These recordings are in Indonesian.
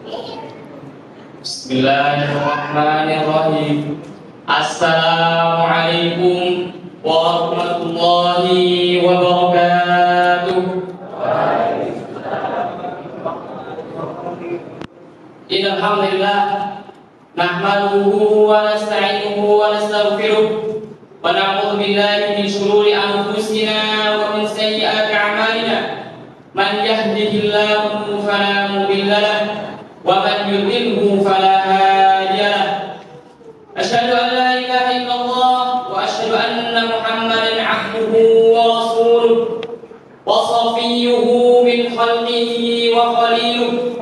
Bismillahirrahmanirrahim. Assalamualaikum warahmatullahi wabarakatuh. Innal hamdalillah nahmaduhu wa nasta'inuhu wa nastaghfiruh wa na'udzu billahi min shururi anfusina wa min sayyiati a'malina. Man yahdihillahu fala mudilla lahu wa man yudlilhu fala hadiya lahu. Asyhadu an la ilaha illallah wa asyhadu anna Muhammadan 'abduhu wa rasuluh wa shafiyyuhu min khalqihi wa khaliluh.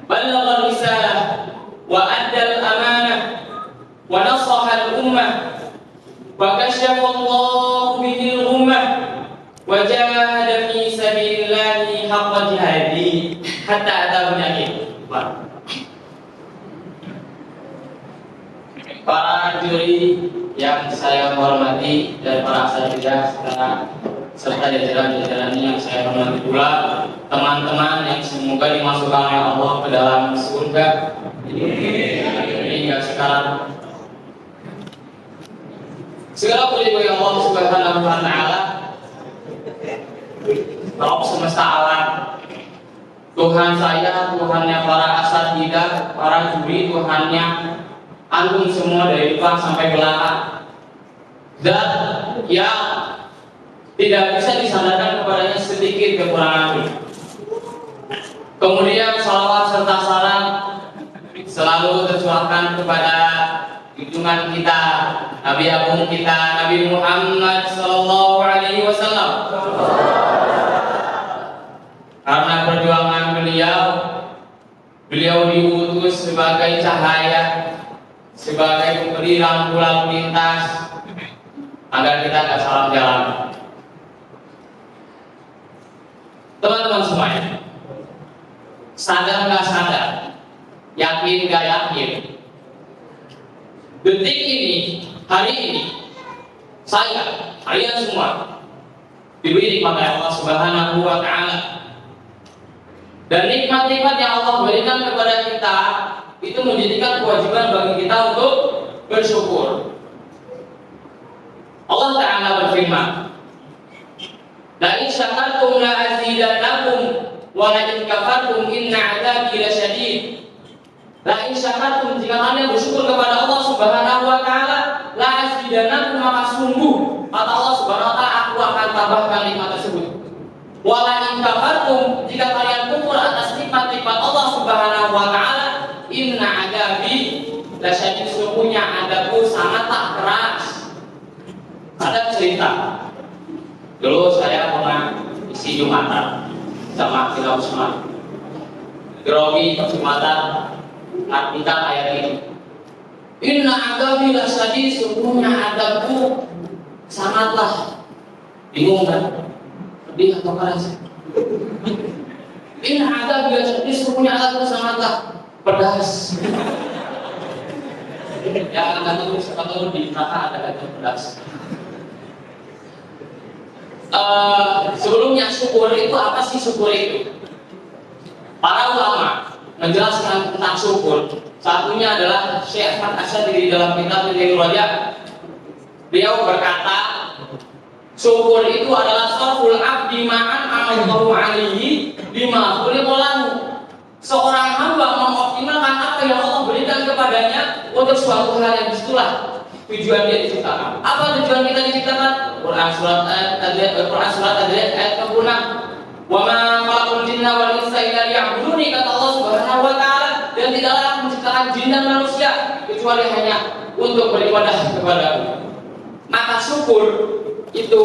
Ballagha risalah wa adda al-amanah wa nasaha al-ummah wa kashafa Allahu bihi al-ghummah wa jahada fi sabilillahi haqqa jihadihi hatta atahu al-yaqin. Para juri yang saya hormati dan para asatidzah serta jajaran-jajaran yang saya hormati pula, teman-teman yang semoga dimasukkan oleh Allah ke dalam surga hingga sekarang. Segala puji bagi Allah Subhanahu wa taala, Rabb semesta alam, Tuhan saya, Tuhannya para asatidzah, para juri, Tuhannya antum semua dari depan sampai belakang. Dan yang tidak bisa disandarkan kepadanya sedikit kekurangan. Kemudian salawat serta salam selalu tercurahkan kepada junjungan kita, Nabi Agung kita, Nabi Muhammad Sallallahu Alaihi Wasallam. Karena perjuangan beliau diutus sebagai cahaya, sebagai pemberi lampu lalu lintas agar kita tidak salah jalan. Teman-teman semuanya, sadar nggak sadar, yakin nggak yakin, detik ini, hari ini, saya, kalian semua diberi nikmat oleh Allah Subhanahu wa taala. Dan nikmat-nikmat yang Allah berikan kepada kita itu menjadikan kewajiban bagi kita untuk bersyukur. Allah Ta'ala berfirman, la in syakartum la azidannakum wa la in kafartum inna 'adzabi lasyadid. La in syakartum, jika kalian bersyukur kepada Allah Subhanahu wa taala, la azidannakum, maka sungguh kata Allah Subhanahu wa taala, aku akan tambahkan nikmat tersebut. Wa la in kafartum, jika kalian kufur atas nikmat-nikmat Allah Subhanahu wa taala, inna 'adzabi lasyadid, sesungguhnya adabku sangatlah keras. Ada cerita, dulu saya pernah isi Jumatan sama Kila Usman. Grogi Jumatan artikan ayat ini. Inna 'adzabi lasyadid, sesungguhnya adabku sangatlah. Bingung kan? Pedih atau keras? Inna 'adzabi lasyadid, sesungguhnya adabku sangatlah pedas. Ya, kata itu di neraka ada kata pedas. Sebelumnya syukur itu apa sih syukur itu? Para ulama menjelaskan tentang syukur. Satunya adalah Syekh Ahmad Asy'ari di dalam kitab Al-Ilmu Raja. Beliau berkata, syukur itu adalah sarful abdi ma'an amallahu alaihi bima khuliqa lahu. Seorang hamba mengoptimalkan apa yang Allah berikan kepadanya untuk suatu hal yang disitulah tujuan dia diciptakan. Apa tujuan kita diciptakan? Quran surat Ad-Dariyat ayat ke-6. Wa ma khalaqul jinna wal insa illa liya'buduni, kata Allah Subhanahu wa taala, dan tidaklah aku menciptakan jin dan manusia kecuali hanya untuk beribadah kepadaku. Maka syukur itu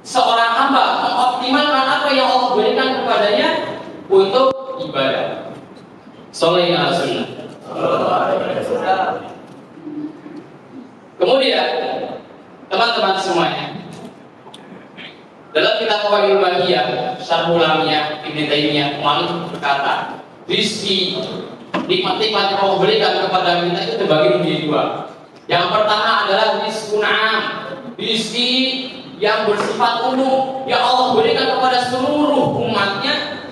seorang hamba mengoptimalkan apa yang Allah berikan kepadanya untuk ibadah. Sholli ala sunnah. Kemudian teman-teman semuanya, dalam kitab Qawaidul Bahiyah Syarhul Lamiyah Ibnu Taimiyah berkata, rizki nikmat-nikmat yang Allah berikan kepada kita itu terbagi menjadi dua. Yang pertama adalah rizqun 'am, rizki yang bersifat umum yang Allah berikan kepada seluruh umatnya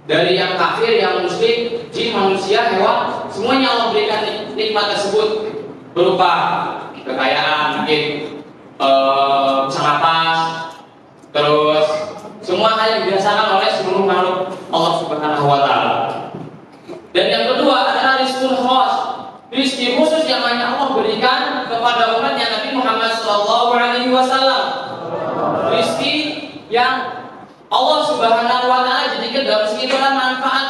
dari yang kafir, yang muslim, jin, manusia, hewan, semuanya Allah berikan nikmat tersebut berupa kekayaan, mungkin bisa napas, terus semua hal yang dirasakan oleh seluruh makhluk Allah Subhanahu wa Ta'ala. Dan yang kedua adalah rizqul khas, rizki khusus yang hanya Allah berikan kepada umatnya Nabi Muhammad SAW. Rizki yang Allah Subhanahu wa Ta'ala jadikan dalam sekitar manfaat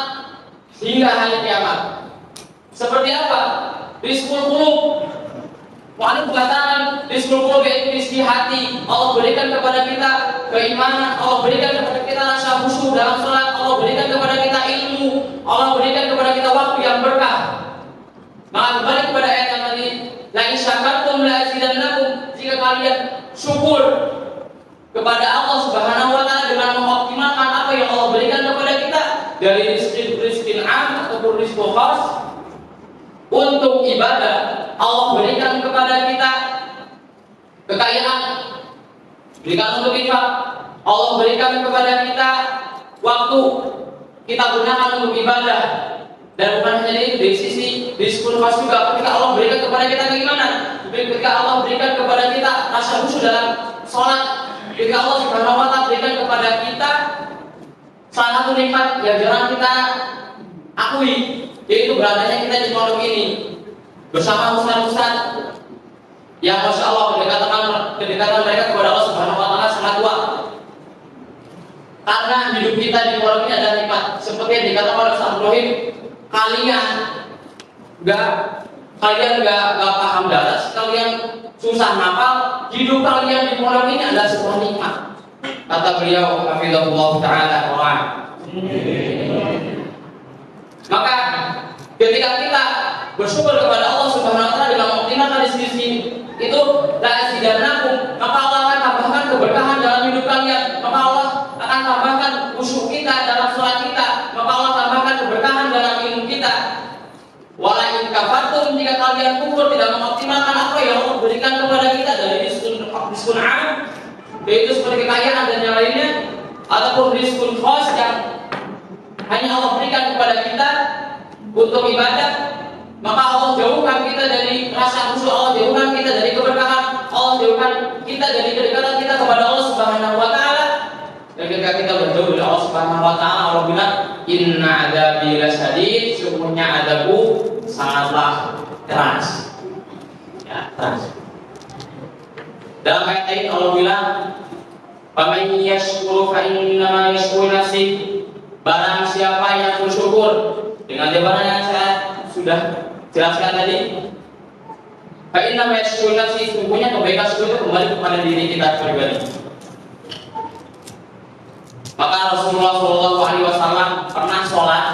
hingga hari kiamat. Seperti apa? Rizqul qulub. Mu'alif mengatakan rizqul qulub yaitu rizki hati. Allah berikan kepada kita keimanan, Allah berikan kepada kita rasa khusyuk dalam salat, Allah berikan kepada kita ilmu, Allah berikan kepada kita waktu yang berkah. Maka kembali kepada ayat yang tadi, la in syakartum la azidannakum, jika kalian syukur kepada Allah Subhanahu wa Ta'ala dengan mengoptimalkan apa yang Allah berikan kepada kita dari rizqin am ataupun rizqul khas untuk ibadah, Allah berikan kepada kita kekayaan, berikan untuk infak, Allah berikan kepada kita waktu kita gunakan untuk ibadah. Dan bukan hanya itu, dari sisi rizqul khas juga ketika Allah berikan kepada kita keimanan, ketika Allah berikan kepada kita rasa khusyuk dalam sholat, ketika Allah Subhanahu wa Ta'ala berikan kepada kita salah satu nikmat yang jarang kita akui, yaitu beradanya kita di pondok ini bersama ustaz-ustaz yang masya Allah kedekatan mereka kepada Allah Subhanahu wa Ta'ala sangat kuat. Karena hidup kita di pondok ini ada nikmat, seperti yang dikatakan oleh Ustaz Ibrahim, kalian nggak paham daras, kalian susah nafal, hidup kalian di pondok ini adalah sebuah nikmat. Kata beliau, hafizahullah ta'ala orang. Maka ketika kita bersyukur kepada Allah Subhanahu wa Ta'ala dengan mengoptimalkan rezeki itu, la azidannakum, maka Allah akan tambahkan keberkahan dalam hidup kalian, maka Allah akan tambahkan khusyuk kita dalam sholat kita, maka Allah tambahkan keberkahan dalam ilmu kita. Wala in kafartum, jika kalian kufur tidak mengoptimalkan apa yang Allah berikan kepada kita dari rizqun am, yaitu seperti kekayaan dan yang lainnya, ataupun rizqun khas yang hanya Allah berikan kepada kita untuk ibadah, maka Allah jauhkan kita dari rasa khusyuk, Allah jauhkan kita dari keberkahan, Allah jauhkan kita dari kedekatan kita kepada Allah Subhanahu wa Ta'ala. Dan ketika kita berjauh dari Allah Subhanahu wa Ta'ala, Allah bilang, inna adzabi lasyadid, sesungguhnya adabku sangatlah keras. Ya, keras. Dalam ayat ini Allah bilang, faman yashkuru fa innama yashkuru nafsi, barang siapa yang bersyukur dengan jawaban yang saya sudah jelaskan tadi, fa innama yashkuru nafsi, sesungguhnya kebaikan syukur itu kembali kepada diri kita pribadi. Maka Rasulullah SAW pernah sholat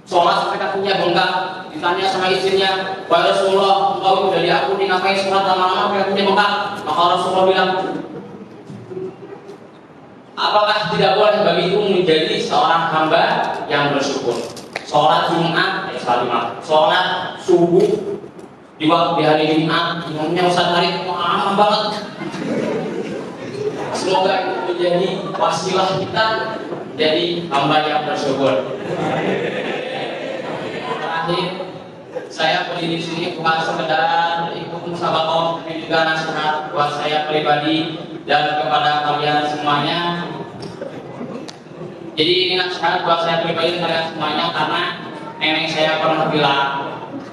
sampai kakinya bengkak. Ditanya sama istrinya, wahai Rasulullah, engkau dari aku ngapain sholat lama-lama sampai kakinya bengkak? Maka Rasulullah bilang, apakah tidak boleh bagiku menjadi seorang hamba yang bersyukur? Sholat Jumat, sholat subuh di waktu di hari Jumat, imamnya Ustaz Arif lama banget. Semoga itu menjadi wasilah kita jadi hamba yang bersyukur. Terakhir, saya berdiri di sini bukan sekedar ikut musabaqah, tapi juga nasihat buat saya pribadi dan kepada kalian semuanya. Jadi ini nasihat buat saya pribadi dan kalian semuanya, karena nenek saya pernah bilang,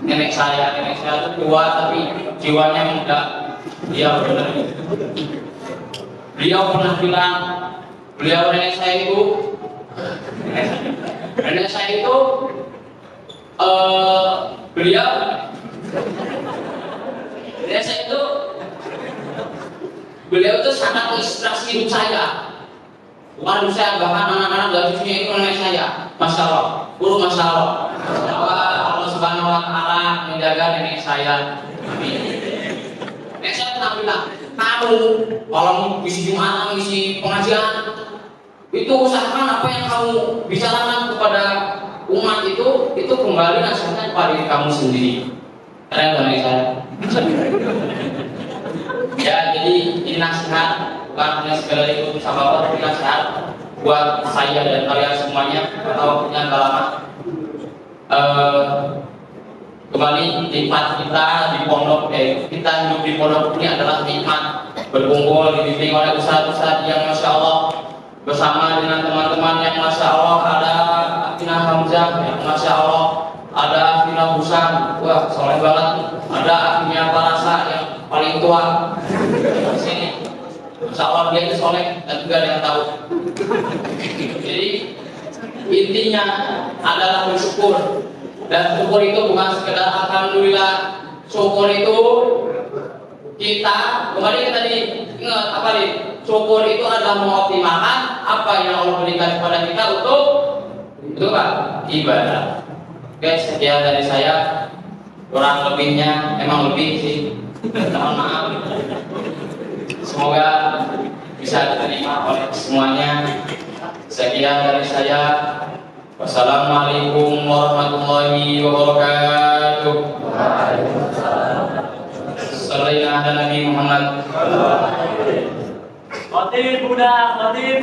nenek saya itu tua tapi jiwanya muda. Dia benar. Beliau pernah bilang, nenek saya itu beliau itu sangat menginspirasi hidup saya. Bukan hidup saya, bahkan anak-anak dan cucunya itu nenek saya. Masya Allah, guru Masya Allah. Semoga Allah Subhanahu wa Ta'ala menjaga nenek saya. Amin. Nenek saya pernah bilang, kamu kalau mengisi Jumat, mengisi pengajian, itu usahakan apa yang kamu bicarakan kepada umat itu kembali nasihatnya kepada diri kamu sendiri. Keren gak nih saya? Ya, jadi ini nasihat, bukan hanya sekedar ikut sahabat, tapi nasihat buat saya dan kalian semuanya. Karena waktunya agak lama. Kembali nikmat kita di pondok, kita hidup di pondok ini adalah nikmat, berkumpul dibimbing oleh ustadz-ustadz yang masya Allah, bersama dengan teman-teman yang masya Allah, ada Afinah Hamzah yang masya Allah, ada Afinah Husam, wah soleh banget, ada Afinah Parasa yang paling tua di sini, masya Allah dia itu soleh dan juga ada yang tahu. Jadi intinya adalah bersyukur. Dan syukur itu bukan sekedar alhamdulillah. Syukur itu kita kembali tadi ingat apa nih? Syukur itu adalah mengoptimalkan apa yang Allah berikan kepada kita untuk itu Pak, ibadah. Oke, sekian dari saya. Kurang lebihnya emang lebih sih. Mohon maaf. Semoga bisa diterima oleh semuanya. Sekian dari saya. Wassalamualaikum warahmatullahi wabarakatuh. Sallallahu ala Nabi Muhammad. Khotib Buddha. Habib.